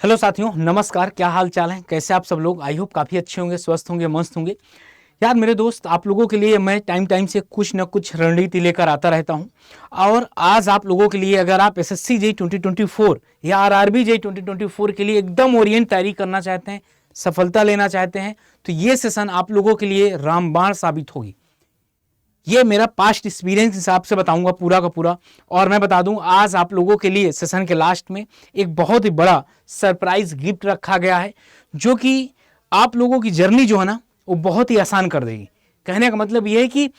Hello साथियों, नमस्कार। क्या हाल चाल है? कैसे आप सब लोग? आई होप काफ़ी अच्छे होंगे, स्वस्थ होंगे, मस्त होंगे। यार मेरे दोस्त, आप लोगों के लिए मैं टाइम टाइम से कुछ न कुछ रणनीति लेकर आता रहता हूं। और आज आप लोगों के लिए, अगर आप एसएससी जेईई 2024 या आरआरबी जेईई 2024 के लिए एकदम ओरिएंट तैयारी करना चाहते हैं, सफलता लेना चाहते हैं, तो ये सेशन आप लोगों के लिए रामबाण साबित होगी। ये मेरा पास्ट एक्सपीरियंस हिसाब से बताऊंगा पूरा का पूरा। और मैं बता दूं, आज आप लोगों के लिए सेशन के लास्ट में एक बहुत ही बड़ा सरप्राइज गिफ्ट रखा गया है, जो कि आप लोगों की जर्नी जो है ना, वो बहुत ही आसान कर देगी। कहने का मतलब ये है कि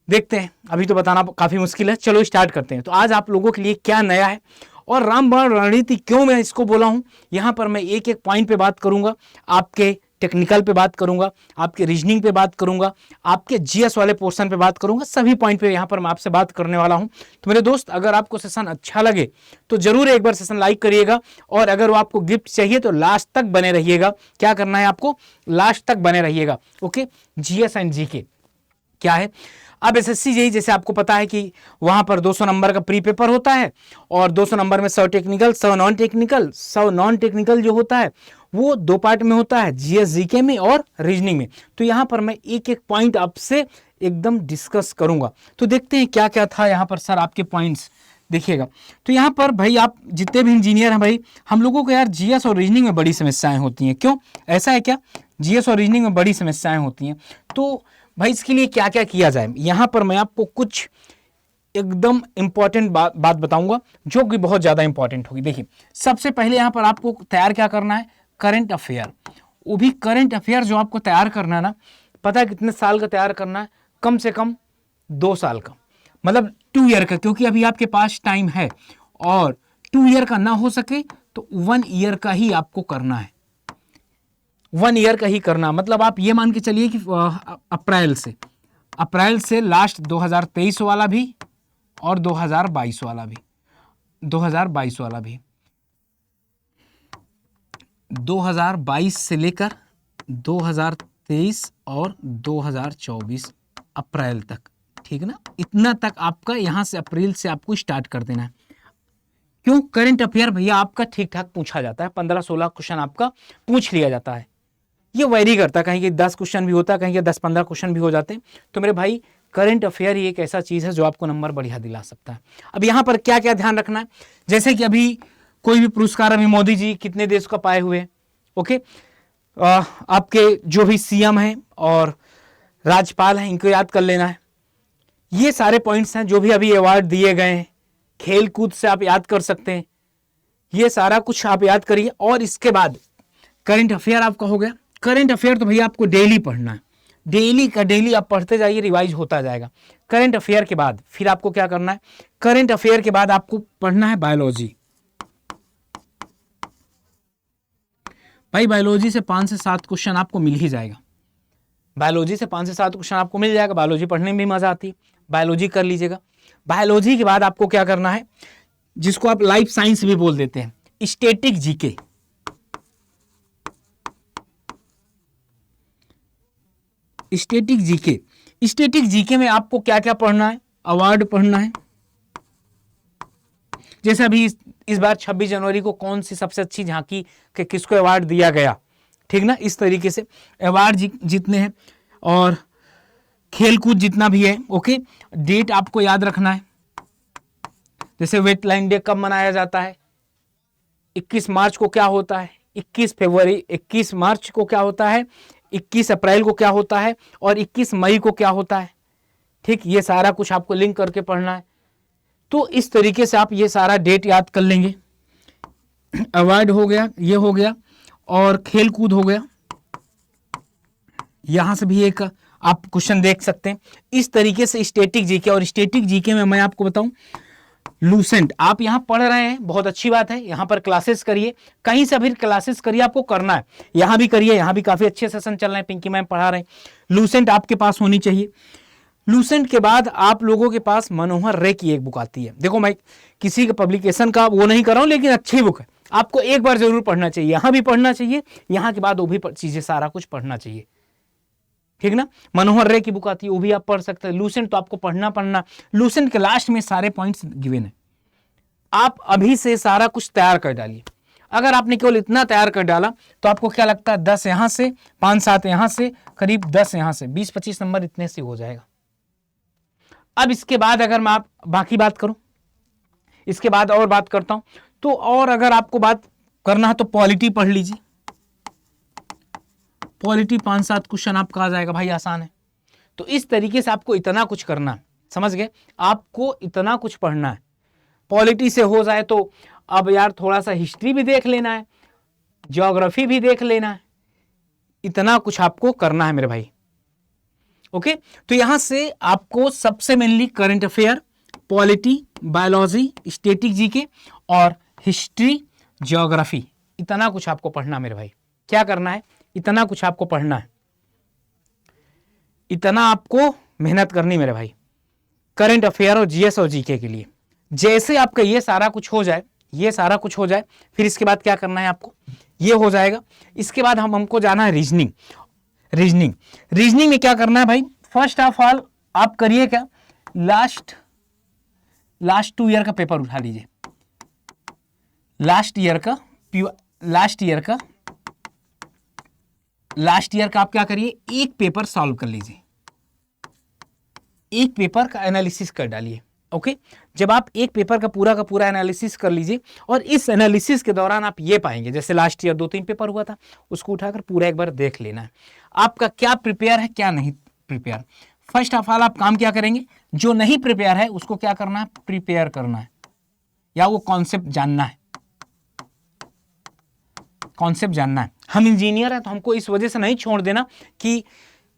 देखते हैं, अभी तो बताना काफी मुश्किल है। चलो स्टार्ट करते हैं। तो आज आप लोगों के लिए क्या नया है और रामबाण रणनीति क्यों मैं इसको बोला हूं, यहां पर मैं एक एक पॉइंट पे बात करूंगा। आपके टेक्निकल पे बात करूंगा, आपके रीजनिंग पे बात करूंगा, आपके जीएस वाले पोर्शन पे बात करूंगा। सभी पॉइंट पे यहां पर मैं आपसे बात करने वाला हूं। तो मेरे दोस्त, अगर आपको सेशन अच्छा लगे तो जरूर एक बार सेशन लाइक करिएगा। और अगर वो आपको गिफ्ट चाहिए तो लास्ट तक बने रहिएगा। क्या करना है आपको? लास्ट तक बने रहिएगा। ओके, जीएस एंड जीके क्या है? अब एसएससी जेईई जैसे आपको पता है कि वहां पर 200 नंबर का प्री पेपर होता है और 200 नंबर में 100 technical, 100 non technical. 100 non technical जो होता है वो दो पार्ट में होता है, जीएस जीके में और रीजनिंग में। तो यहां पर मैं एक एक पॉइंट आपसे एकदम डिस्कस करूंगा। तो देखते हैं क्या क्या था यहां पर सर आपके पॉइंट्स। देखिएगा, तो यहां पर भाई आप जितने भी इंजीनियर हैं भाई, हम लोगों को यार जीएस और रीजनिंग में बड़ी समस्याएं होती हैं। क्यों ऐसा है? क्या जीएस और रीजनिंग में बड़ी समस्याएं होती हैं? तो भाई इसके लिए क्या क्या किया जाए, यहां पर मैं आपको कुछ एकदम इंपॉर्टेंट बात बताऊंगा, जो कि बहुत ज्यादा इंपॉर्टेंट होगी। देखिए, सबसे पहले यहां पर आपको तैयार क्या करना है? Current affair. वो भी करंट अफेयर जो आपको तैयार करना है ना, पता है कितने साल का तैयार करना है? कम से कम 2 साल का, मतलब 2 ईयर का, क्योंकि अभी आपके पास टाइम है। और 2 ईयर का ना हो सके तो 1 ईयर का ही आपको करना है। 1 ईयर का ही करना, मतलब आप ये मान के चलिए कि अप्रैल से लास्ट 2023 वाला भी और 2022 वाला भी, 2022 वाला भी, 2022 से लेकर 2023 और 2024 अप्रैल तक, ठीक है ना? इतना तक आपका यहां से अप्रैल से आपको स्टार्ट कर देना है। क्यों? करंट अफेयर भैया आपका ठीक ठाक पूछा जाता है, 15-16 क्वेश्चन आपका पूछ लिया जाता है। ये वेरी करता है, कहीं के 10 क्वेश्चन भी होता है, कहीं के 10-15 क्वेश्चन भी हो जाते हैं। तो मेरे भाई, करंट अफेयर ही एक ऐसा चीज है जो आपको नंबर बढ़िया दिला सकता है। अब यहां पर क्या क्या ध्यान रखना है? जैसे कि अभी कोई भी पुरस्कार, अभी मोदी जी कितने देश का पाए हुए हैं। ओके, आपके जो भी सीएम हैं और राज्यपाल हैं, इनको याद कर लेना है। ये सारे पॉइंट्स हैं जो भी अभी अवार्ड दिए गए हैं। खेल कूद से आप याद कर सकते हैं। ये सारा कुछ आप याद करिए। और इसके बाद करंट अफेयर आपका हो गया। करंट अफेयर तो भैया आपको डेली पढ़ना है। डेली का डेली आप पढ़ते जाइए, रिवाइज होता जाएगा। करंट अफेयर के बाद फिर आपको क्या करना है? करंट अफेयर के बाद आपको पढ़ना है बायोलॉजी। भाई बायोलॉजी से 5 से 7 क्वेश्चन आपको मिल ही जाएगा। बायोलॉजी से 5 से 7 क्वेश्चन आपको मिल जाएगा। बायोलॉजी पढ़ने में भी मजा आती है, बायोलॉजी कर लीजिएगा। बायोलॉजी के बाद आपको क्या करना है, जिसको आप लाइफ साइंस भी बोल देते हैं, static GK. Static GK, static GK में आपको क्या क्या पढ़ना है? अवार्ड पढ़ना है। जैसे अभी इस बार 26 जनवरी को कौन सी सबसे अच्छी झांकी के किसको अवार्ड दिया गया, ठीक ना? इस तरीके से अवार्ड जितने हैं और खेलकूद जितना भी है। ओके, डेट आपको याद रखना है। जैसे वेटलैंड डे कब मनाया जाता है? 21 मार्च को क्या होता है? 21 फरवरी, 21 मार्च को क्या होता है? 21 अप्रैल को क्या होता है? और 21 मई को क्या होता है? ठीक, ये सारा कुछ आपको लिंक करके पढ़ना है। तो इस तरीके से आप ये सारा डेट याद कर लेंगे। अवार्ड हो गया, ये हो गया, और खेल कूद हो गया। यहां से भी एक आप क्वेश्चन देख सकते हैं। इस तरीके से स्टैटिक जीके, और स्टैटिक जीके में मैं आपको बताऊं, लूसेंट आप यहां पढ़ रहे हैं, बहुत अच्छी बात है। यहां पर क्लासेस करिए, कहीं से भी क्लासेस करिए, आपको करना है। यहां भी करिए, यहां भी काफी अच्छे सेशन चल रहे हैं, पिंकी मैम पढ़ा रहे हैं। लूसेंट आपके पास होनी चाहिए। लूसेंट के बाद आप लोगों के पास मनोहर रे की एक बुक आती है। देखो, मैं किसी के पब्लिकेशन का वो नहीं कर रहा हूं, लेकिन अच्छी बुक है, आपको एक बार जरूर पढ़ना चाहिए। यहां भी पढ़ना चाहिए, यहां के बाद वो भी चीजें सारा कुछ पढ़ना चाहिए, ठीक ना? मनोहर रे की बुक आती है, वो भी आप पढ़ सकते हैं। लूसेंट तो आपको पढ़ना। लूसेंट के लास्ट में सारे पॉइंट्स गिवन है। आप अभी से सारा कुछ तैयार कर डालिए। अगर आपने केवल इतना तैयार कर डाला तो आपको क्या लगता है 10 यहां से, 5-7 यहां से, करीब 10 यहां से, 20-25 नंबर इतने से हो जाएगा। अब इसके बाद अगर मैं आप बाकी बात करूं, इसके बाद और बात करता हूं, तो और अगर आपको बात करना है तो पॉलिटी पढ़ लीजिए। पॉलिटी 5-7 क्वेश्चन आपका आ जाएगा भाई, आसान है। तो इस तरीके से आपको इतना कुछ करना है, समझ गए? आपको इतना कुछ पढ़ना है। पॉलिटी से हो जाए तो अब यार थोड़ा सा हिस्ट्री भी देख लेना है, ज्योग्राफी भी देख लेना है, इतना कुछ आपको करना है मेरे भाई। ओके, तो यहां से आपको सबसे mainly current affair, polity, biology, static GK और हिस्ट्री, ज्योग्राफी, इतना कुछ आपको पढ़ना मेरे भाई। क्या करना है? इतना कुछ आपको पढ़ना है, इतना आपको मेहनत करनी मेरे भाई, करंट अफेयर और जीएस और जीके के लिए। जैसे आपका ये सारा कुछ हो जाए, ये सारा कुछ हो जाए, फिर इसके बाद क्या करना है आपको, ये हो जाएगा। इसके बाद हमको जाना है रीजनिंग। रीजनिंग में क्या करना है भाई? फर्स्ट ऑफ ऑल आप करिए क्या, लास्ट 2 ईयर का पेपर उठा लीजिए। लास्ट ईयर का आप क्या करिए, एक पेपर सॉल्व कर लीजिए, एक पेपर का एनालिसिस कर डालिए। ओके, जब आप एक पेपर का पूरा एनालिसिस कर लीजिए, और इस एनालिसिस के दौरान आप ये पाएंगे, जैसे लास्ट ईयर 2-3 पेपर हुआ था, उसको उठाकर पूरा एक बार देख लेना है, आपका क्या प्रिपेयर है, क्या नहीं प्रिपेयर। फर्स्ट ऑफ ऑल आप काम क्या करेंगे, जो नहीं प्रिपेयर है उसको क्या करना है, प्रिपेयर करना है, या वो कॉन्सेप्ट जानना है, कॉन्सेप्ट जानना है। हम इंजीनियर हैं तो हमको इस वजह से नहीं छोड़ देना कि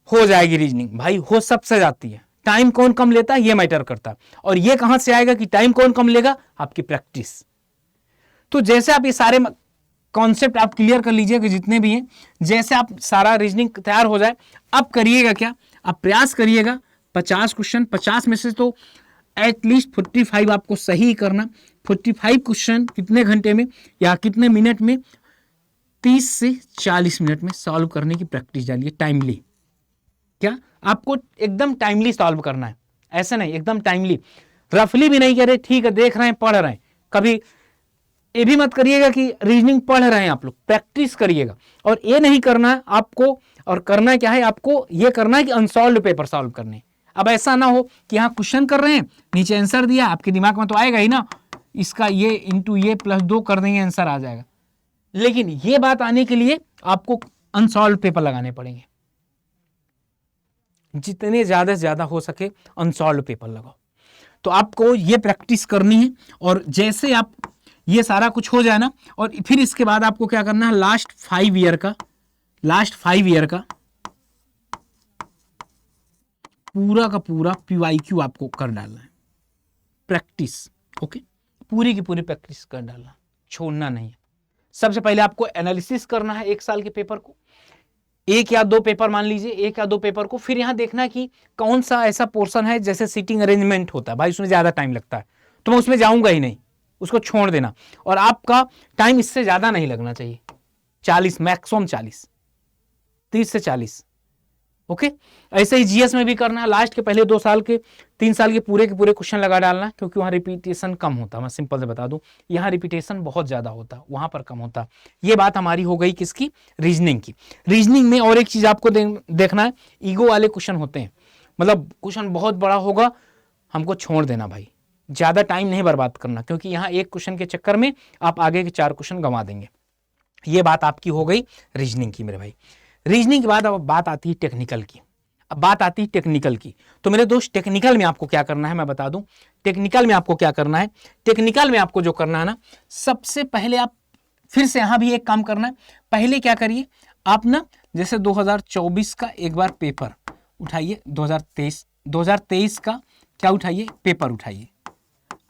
हो जाएगी रीजनिंग, भाई हो सबसे जाती है। टाइम कौन कम लेता है ये मैटर करता है, और ये कहां से आएगा कि टाइम कौन कम लेगा, आपकी प्रैक्टिस। तो जैसे आप ये सारे कॉन्सेप्ट आप क्लियर कर लीजिए कि जितने भी हैं, जैसे आप सारा रीजनिंग तैयार हो जाए, अब करिएगा क्या, आप प्रयास करिएगा 50 क्वेश्चन, 50 में से तो एटलीस्ट 45 आपको सही करना। 45 क्वेश्चन कितने घंटे में या कितने मिनट में, 30 से 40 मिनट में सॉल्व करने की प्रैक्टिस डालिए। टाइमली, क्या आपको एकदम टाइमली सॉल्व करना है, ऐसा नहीं एकदम टाइमली, रफली भी नहीं कह रहे ठीक है देख रहे हैं पढ़ रहे हैं। कभी ये भी मत करिएगा कि रीजनिंग पढ़ रहे हैं, आप लोग प्रैक्टिस करिएगा। और ये नहीं करना है आपको, और करना क्या है आपको, ये करना है कि अनसॉल्व पेपर सॉल्व करने। अब ऐसा ना हो कि यहाँ क्वेश्चन कर रहे हैं, नीचे आंसर दिया, आपके दिमाग में तो आएगा ही ना, इसका ये इंटू ये +2 कर देंगे, आंसर आ जाएगा। लेकिन ये बात आने के लिए आपको अनसॉल्व पेपर लगाने पड़ेंगे, जितने ज्यादा से ज्यादा हो सके अनसॉल्व पेपर लगाओ। तो आपको ये प्रैक्टिस करनी है, और जैसे आप ये सारा कुछ हो जाए ना, और फिर इसके बाद आपको क्या करना है, लास्ट 5 ईयर का पूरा PYQ आपको कर डालना है, प्रैक्टिस। ओके, पूरी की पूरी प्रैक्टिस कर डालना, छोड़ना नहीं है। सबसे पहले आपको एनालिसिस करना है एक साल के पेपर को, 1 या 2 पेपर मान लीजिए, 1 या 2 पेपर को। फिर यहां देखना कि कौन सा ऐसा पोर्शन है, जैसे सीटिंग अरेंजमेंट होता है भाई, उसमें ज्यादा टाइम लगता है, तो मैं उसमें जाऊंगा ही नहीं, उसको छोड़ देना। और आपका टाइम इससे ज्यादा नहीं लगना चाहिए, 40 मैक्सिमम 40, 30 से 40। ओके, ऐसे ही जीएस में भी करना है, लास्ट के पहले 2 साल के 3 साल के पूरे क्वेश्चन लगा डालना, क्योंकि वहां रिपीटेशन कम होता है। मैं सिंपल से बता दूं, यहाँ रिपीटेशन बहुत ज्यादा होता, वहां पर कम होता। ये बात हमारी हो गई किसकी, रीजनिंग की। रीजनिंग में और एक चीज आपको देखना है, ईगो वाले क्वेश्चन होते हैं, मतलब क्वेश्चन बहुत बड़ा होगा, हमको छोड़ देना भाई, ज्यादा टाइम नहीं बर्बाद करना, क्योंकि यहाँ एक क्वेश्चन के चक्कर में आप आगे के 4 क्वेश्चन गंवा देंगे। ये बात आपकी हो गई रीजनिंग की मेरे भाई। रीजनिंग के बाद अब बात आती है टेक्निकल की। तो मेरे दोस्त, टेक्निकल में आपको क्या करना है मैं बता दूं। टेक्निकल में आपको क्या करना है, टेक्निकल में आपको जो करना है ना, सबसे पहले आप फिर से यहां भी एक काम करना है। पहले क्या करिए आप ना, जैसे 2024 का एक बार पेपर उठाइए, 2023 का क्या उठाइए, पेपर उठाइए।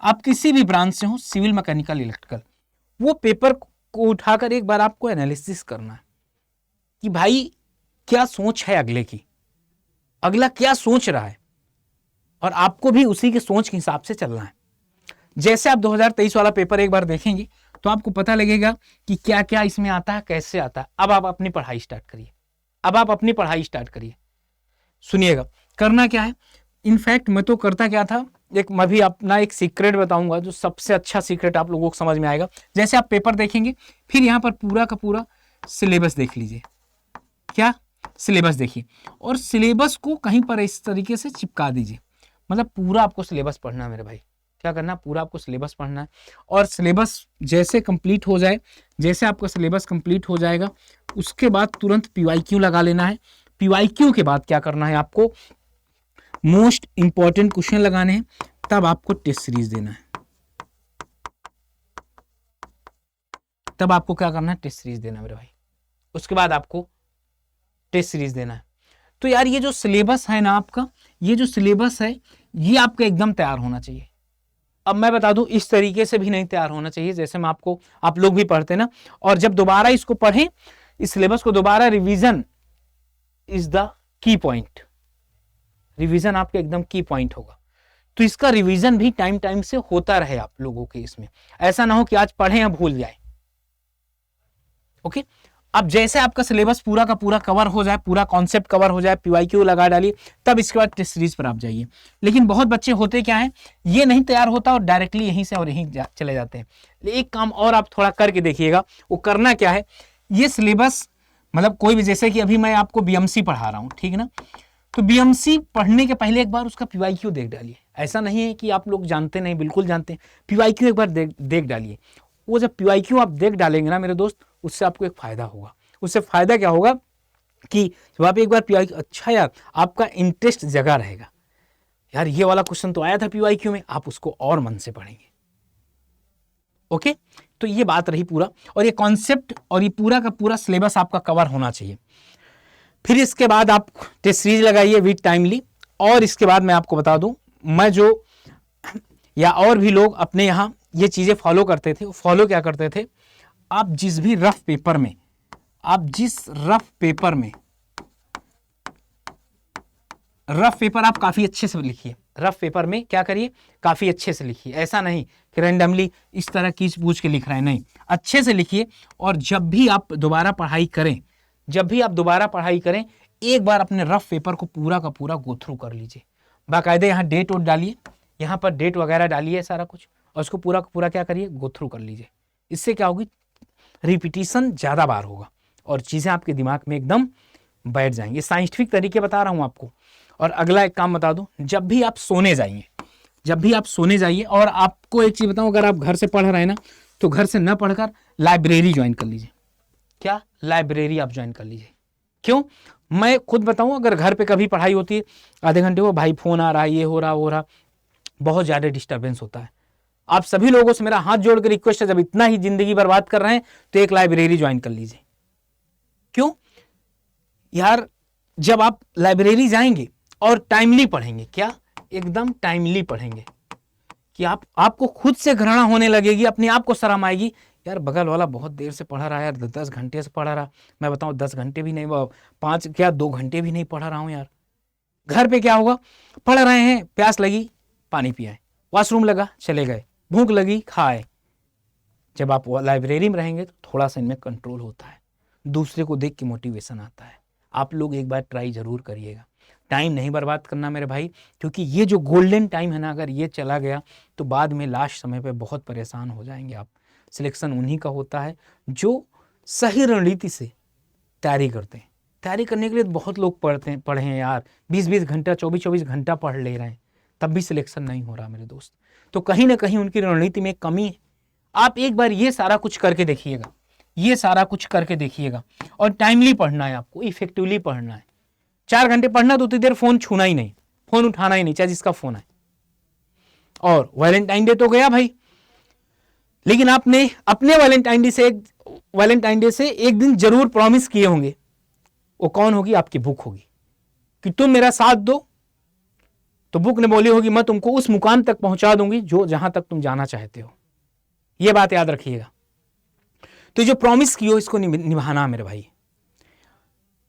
आप किसी भी ब्रांच से हो, सिविल, मैकेनिकल, इलेक्ट्रिकल, वो पेपर को उठाकर एक बार आपको एनालिसिस करना है कि भाई क्या सोच है अगले की, अगला क्या सोच रहा है, और आपको भी उसी के सोच के हिसाब से चलना है। जैसे आप 2023 वाला पेपर एक बार देखेंगे तो आपको पता लगेगा कि क्या क्या इसमें आता है, कैसे आता है। अब आप अपनी पढ़ाई स्टार्ट करिए। सुनिएगा, करना क्या है। इनफैक्ट मैं तो करता क्या था, एक मैं भी अपना एक सीक्रेट बताऊंगा, जो सबसे अच्छा सीक्रेट आप लोगों को समझ में आएगा। जैसे आप पेपर देखेंगे, फिर यहाँ पर पूरा का पूरा सिलेबस देख लीजिए। क्या सिलेबस देखिए, और सिलेबस को कहीं पर इस तरीके से चिपका दीजिए। मतलब पूरा आपको सिलेबस पढ़ना है मेरे भाई। क्या करना, पूरा आपको सिलेबस पढ़ना है। और सिलेबस जैसे कंप्लीट हो जाए, जैसे आपका सिलेबस कंप्लीट हो जाएगा, उसके बाद तुरंत पीवाईक्यू लगा लेना है। पीवाईक्यू के बाद क्या करना है, आपको मोस्ट इंपॉर्टेंट क्वेश्चन लगाने हैं, तब आपको टेस्ट सीरीज देना है। तब आपको क्या करना है, टेस्ट सीरीज देना है मेरे भाई। उसके बाद आपको टेस्ट सीरीज देना है। तो यार ये जो सिलेबस है ना आपका, ये जो सिलेबस है, ये आपका एकदम तैयार होना चाहिए। अब मैं बता दूं, इस तरीके से भी नहीं तैयार होना चाहिए जैसे मैं आपको, आप लोग भी पढ़ते ना, और जब दोबारा इसको पढ़ें, इस सिलेबस को दोबारा, revision is the key point. Revision आपका एकदम की पॉइंट होगा। तो इसका रिवीजन भी टाइम टाइम से होता रहे आप लोगों के इसमें। ऐसा ना हो कि आज पढ़ें या भूल जाए। ओके, अब जैसे आपका सिलेबस पूरा का पूरा कवर हो जाए, पूरा कॉन्सेप्ट कवर हो जाए, पीवाईक्यू लगा डालिए, तब इसके बाद टेस्ट सीरीज पर आप जाइए। लेकिन बहुत बच्चे होते क्या हैं, ये नहीं तैयार होता और डायरेक्टली यहीं से और यहीं चले जाते हैं। एक काम और आप थोड़ा करके देखिएगा, वो करना क्या है, ये सिलेबस मतलब कोई भी, जैसे कि अभी मैं आपको बीएमसी पढ़ा रहा हूँ, ठीक है ना, तो बीएमसी पढ़ने के पहले एक बार उसका पीवाईक्यू देख डालिए। ऐसा नहीं है कि आप लोग जानते नहीं, बिल्कुल जानते हैं। पीवाईक्यू एक बार देख डालिए। वो जब पीवाईक्यू आप देख डालेंगे ना मेरे दोस्त, उससे आपको एक फायदा होगा। उससे फायदा क्या होगा कि जब आप एक बार पीवाईक्यू, अच्छा यार आपका इंटरेस्ट जगा रहेगा, यार ये वाला क्वेश्चन तो आया था पीवाईक्यू में, आप उसको और मन से पढ़ेंगे। ओके, तो ये बात रही पूरा, और ये कॉन्सेप्ट और ये पूरा का पूरा सिलेबस आपका कवर होना चाहिए। फिर इसके बाद आप टेस्ट सीरीज लगाइए विद टाइमली। और इसके बाद मैं आपको बता दूं, मैं जो या और भी लोग अपने यहाँ ये चीजें फॉलो करते थे, फॉलो क्या करते थे, आप जिस भी रफ पेपर में, आप जिस रफ पेपर आप काफी अच्छे से लिखिए। रफ पेपर में क्या करिए, काफी अच्छे से लिखिए। ऐसा नहीं कि रैंडमली इस तरह कीच पूछ के लिख रहे हैं, नहीं, अच्छे से लिखिए। और जब भी आप दोबारा पढ़ाई करें, एक बार अपने रफ पेपर को पूरा का पूरा गो थ्रू कर लीजिए। बाकायदे यहाँ डेट वोट डालिए, यहाँ पर डेट वगैरह डालिए सारा कुछ, और उसको पूरा का पूरा क्या करिए, गो थ्रू कर लीजिए। इससे क्या होगी, रिपीटिशन ज़्यादा बार होगा और चीज़ें आपके दिमाग में एकदम बैठ जाएंगी। साइंटिफिक तरीके बता रहा हूँ आपको। और अगला एक काम बता दूं, जब भी आप सोने जाइए, और आपको एक चीज़ बताऊं, अगर आप घर से पढ़ रहे हैं ना, तो घर से न पढ़कर लाइब्रेरी ज्वाइन कर लीजिए। क्या, लाइब्रेरी आप ज्वाइन कर लीजिए। क्यों, मैं खुद बताऊं, अगर घर पे कभी पढ़ाई होती है, आधे घंटे को भाई फोन आ रहा है, ये हो रहा, बहुत ज़्यादा डिस्टर्बेंस होता है। आप सभी लोगों से मेरा हाथ जोड़ कर रिक्वेस्ट है, जब इतना ही जिंदगी बर्बाद कर रहे हैं तो एक लाइब्रेरी ज्वाइन कर लीजिए। क्यों यार, जब आप लाइब्रेरी जाएंगे और टाइमली पढ़ेंगे, क्या एकदम टाइमली पढ़ेंगे, कि आपको खुद से घृणा होने लगेगी, अपने आप को शर्म आएगी, यार बगल वाला बहुत देर से पढ़ा रहा है यार, 10 घंटे से पढ़ा रहा, मैं बताऊं 10 घंटे भी नहीं, 5 क्या 2 घंटे भी नहीं पढ़ा रहा हूं यार। घर पे क्या होगा, पढ़ रहे हैं, प्यास लगी पानी पियाए, वॉशरूम लगा चले गए, भूख लगी खाए। जब आप लाइब्रेरी में रहेंगे तो थोड़ा सा इनमें कंट्रोल होता है, दूसरे को देख के मोटिवेशन आता है। आप लोग एक बार ट्राई जरूर करिएगा। टाइम नहीं बर्बाद करना मेरे भाई, क्योंकि ये जो गोल्डन टाइम है ना, अगर ये चला गया तो बाद में लास्ट समय पे बहुत परेशान हो जाएंगे आप। सिलेक्शन उन्हीं का होता है जो सही रणनीति से तैयारी करते हैं। तैयारी करने के लिए बहुत लोग पढ़े हैं यार, 20-20 घंटा 24-24 घंटा पढ़ ले रहे हैं, तब भी सिलेक्शन नहीं हो रहा मेरे दोस्त। तो कहीं ना कहीं उनकी रणनीति में कमी है। आप एक बार ये सारा कुछ करके देखिएगा, और टाइमली पढ़ना है आपको, इफेक्टिवली पढ़ना है। 4 घंटे पढ़ना तो उतनी देर फोन छूना ही नहीं, फोन उठाना ही नहीं, चाहे जिसका फोन है। और वैलेंटाइन डे तो गया भाई, लेकिन आपने अपने वैलेंटाइन डे से एक दिन जरूर प्रॉमिस किए होंगे। वो कौन होगी, आपकी बुक होगी, कि तुम मेरा साथ दो, तो बुक ने बोली होगी मैं तुमको उस मुकाम तक पहुंचा दूंगी जो जहां तक तुम जाना चाहते हो। यह बात याद रखिएगा। तो जो प्रॉमिस की हो, इसको निभाना मेरे भाई,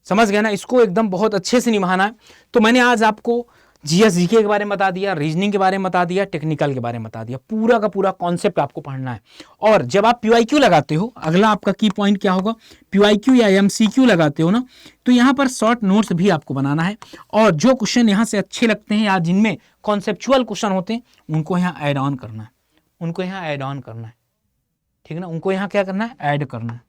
समझ गए ना, इसको एकदम बहुत अच्छे से निभाना है। तो मैंने आज आपको जीएस जीके के बारे में बता दिया, रीजनिंग के बारे में बता दिया, टेक्निकल के बारे में बता दिया, पूरा का पूरा कॉन्सेप्ट आपको पढ़ना है। और जब आप पीवाईक्यू लगाते हो, अगला आपका की पॉइंट क्या होगा, पीवाईक्यू या एमसीक्यू लगाते हो ना, तो यहाँ पर शॉर्ट नोट्स भी आपको बनाना है। और जो क्वेश्चन यहाँ से अच्छे लगते हैं या जिनमें कॉन्सेप्चुअल क्वेश्चन होते हैं, उनको यहाँ ऐड ऑन करना है, उनको यहाँ ऐड ऑन करना है, ठीक है ना, उनको यहाँ क्या करना है, ऐड करना है।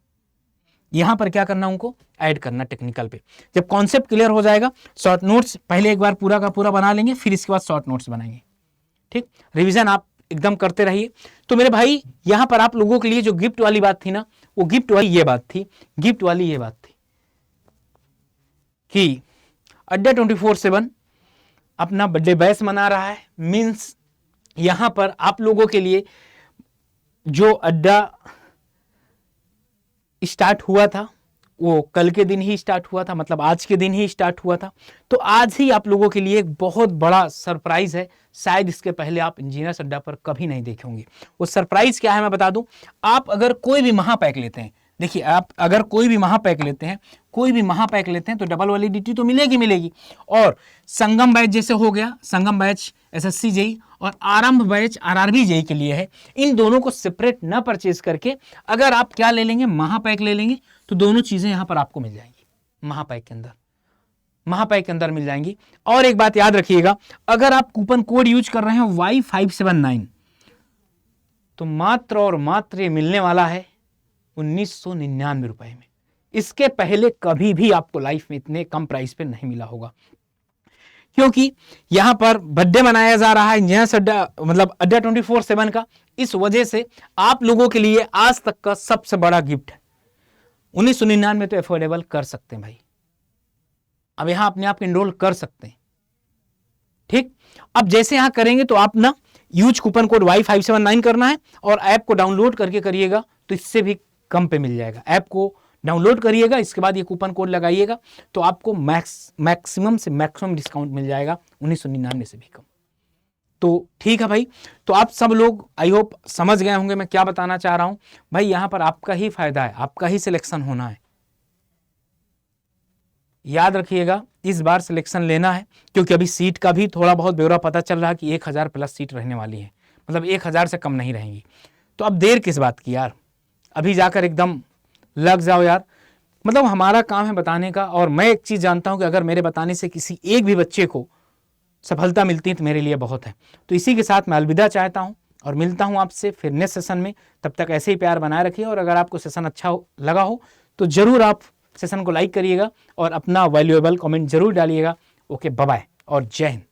यहां पर क्या करना, उनको ऐड करना टेक्निकल पे। जब कॉन्सेप्ट क्लियर हो जाएगा, शॉर्ट नोट्स पहले एक बार पूरा का पूरा बना लेंगे, फिर इसके बाद शॉर्ट नोट्स बनाएंगे। ठीक, रिवीजन आप एकदम करते रहिए। तो मेरे भाई यहां पर आप लोगों के लिए जो गिफ्ट वाली बात थी ना, वो गिफ्ट वाली ये बात थी, गिफ्ट वाली ये बात थी कि अड्डा 24/7 अपना बर्थडे बैच मना रहा है। मीन्स यहां पर आप लोगों के लिए जो अड्डा स्टार्ट हुआ था वो कल के दिन ही स्टार्ट हुआ था, मतलब आज के दिन ही स्टार्ट हुआ था। तो आज ही आप लोगों के लिए एक बहुत बड़ा सरप्राइज है, शायद इसके पहले आप इंजीनियर्स अड्डा पर कभी नहीं देखे होंगे। वो सरप्राइज क्या है मैं बता दूं, आप अगर कोई भी महापैक लेते हैं, देखिए आप अगर कोई भी महापैक लेते हैं, कोई भी महापैक लेते हैं तो डबल वैलिडिटी तो मिलेगी मिलेगी। और संगम बैच जैसे हो गया, संगम बैच एसएससी जेई और आरंभ बैच आरआरबी जेई के लिए है, इन दोनों को सेपरेट ना परचेज करके अगर आप क्या ले लेंगे, महापैक ले लेंगे, तो दोनों चीजें यहां पर आपको मिल जाएंगी महापैक के अंदर, महापैक के अंदर मिल जाएंगी। और एक बात याद रखिएगा, अगर आप कूपन कोड यूज कर रहे हैं Y579 तो मात्र और मात्र ये मिलने वाला है 1999 रुपए में। इसके पहले कभी भी आपको लाइफ में इतने कम प्राइस पे नहीं मिला होगा, क्योंकि यहां पर बर्थडे मनाया जा रहा है इंजीनियर्स अड्डा, मतलब अड्डा 24/7 का। इस वजह से आप लोगों के लिए आज तक का सबसे बड़ा गिफ्ट है। 1999 में तो अफोर्डेबल कर सकते हैं भाई, अब यहां अपने आप इनरोल कर सकते हैं। ठीक, अब जैसे यहां करेंगे तो आप ना यूज कूपन कोड Y579 करना है और ऐप को डाउनलोड करके करिएगा तो इससे भी कम पे मिल जाएगा। ऐप को डाउनलोड करिएगा, इसके बाद ये कूपन कोड लगाइएगा तो आपको मैक्सिमम से मैक्सिमम डिस्काउंट मिल जाएगा 1999 से भी कम। तो ठीक है भाई, तो आप सब लोग आई होप समझ गए होंगे मैं क्या बताना चाह रहा हूं। भाई यहां पर आपका ही फायदा है, आपका ही सिलेक्शन होना है, याद रखिएगा इस बार सिलेक्शन लेना है, क्योंकि अभी सीट का भी थोड़ा बहुत ब्यौरा पता चल रहा है कि 1000 प्लस सीट रहने वाली है, मतलब 1000 से कम नहीं रहेंगी। तो अब देर किस बात की यार, अभी जाकर एकदम लग जाओ यार। मतलब हमारा काम है बताने का, और मैं एक चीज जानता हूं कि अगर मेरे बताने से किसी एक भी बच्चे को सफलता मिलती है तो मेरे लिए बहुत है। तो इसी के साथ मैं अलविदा चाहता हूं और मिलता हूं आपसे फिर नेक्स्ट सेशन में। तब तक ऐसे ही प्यार बनाए रखिए, और अगर आपको सेशन अच्छा लगा हो तो जरूर आप सेशन को लाइक करिएगा और अपना वैल्यूएबल कमेंट जरूर डालिएगा। ओके, बाय बाय और जय हिंद।